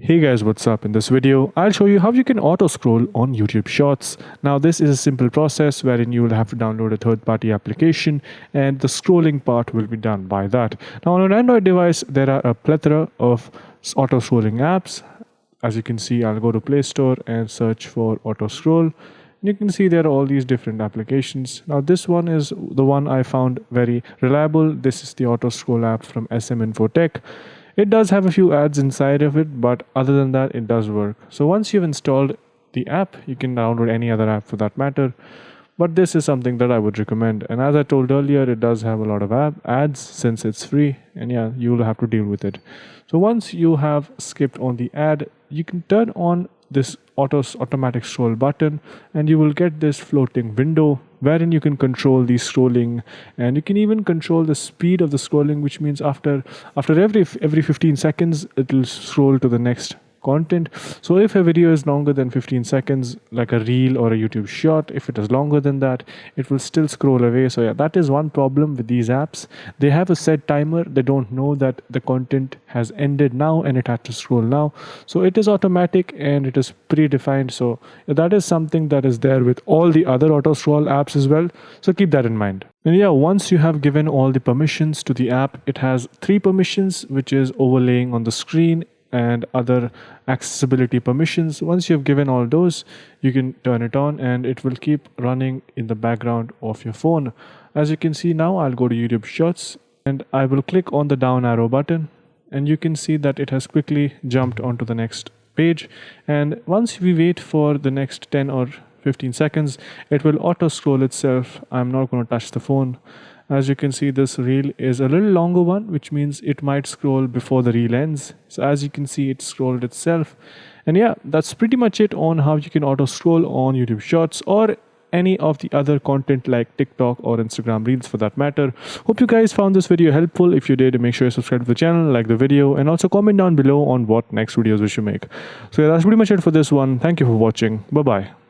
Hey guys, what's up? In this video, I'll show you how you can auto scroll on YouTube Shorts. Now, this is a simple process wherein you will have to download a third-party application and the scrolling part will be done by that. Now, on an Android device, there are a plethora of auto scrolling apps. As you can see, I'll go to Play Store and search for auto scroll. You can see there are all these different applications. Now, this one is the one I found very reliable. This is the auto scroll app from SM Infotech. It does have a few ads inside of it, but other than that, it does work. So once you've installed the app, you can download any other app for that matter. But this is something that I would recommend. And as I told earlier, it does have a lot of ads since it's free. And yeah, you'll have to deal with it. So once you have skipped on the ad, you can turn on this automatic scroll button and you will get this floating window wherein you can control the scrolling, and you can even control the speed of the scrolling, which means after every 15 seconds it will scroll to the next content. So if a video is longer than 15 seconds, like a reel or a YouTube short, if it is longer than that, it will still scroll away. So yeah, that is one problem with these apps. They have a set timer. They don't know that the content has ended now and it had to scroll now. So it is automatic and it is predefined. So that is something that is there with all the other auto scroll apps as well. So keep that in mind. And yeah, once you have given all the permissions to the app, it has 3 permissions, which is overlaying on the screen and other accessibility permissions. Once you have given all those, you can turn it on and it will keep running in the background of your phone. As you can see now, I'll go to YouTube Shorts and I will click on the down arrow button, and you can see that it has quickly jumped onto the next page. And once we wait for the next 10 or 15 seconds, it will auto scroll itself. I'm not going to touch the phone. As you can see, this reel is a little longer one, which means it might scroll before the reel ends. So as you can see, it scrolled itself. And yeah, that's pretty much it on how you can auto scroll on YouTube Shorts or any of the other content like TikTok or Instagram Reels for that matter. Hope you guys found this video helpful. If you did, make sure you subscribe to the channel, like the video, and also comment down below on what next videos we should make. So yeah, that's pretty much it for this one. Thank you for watching. Bye-bye.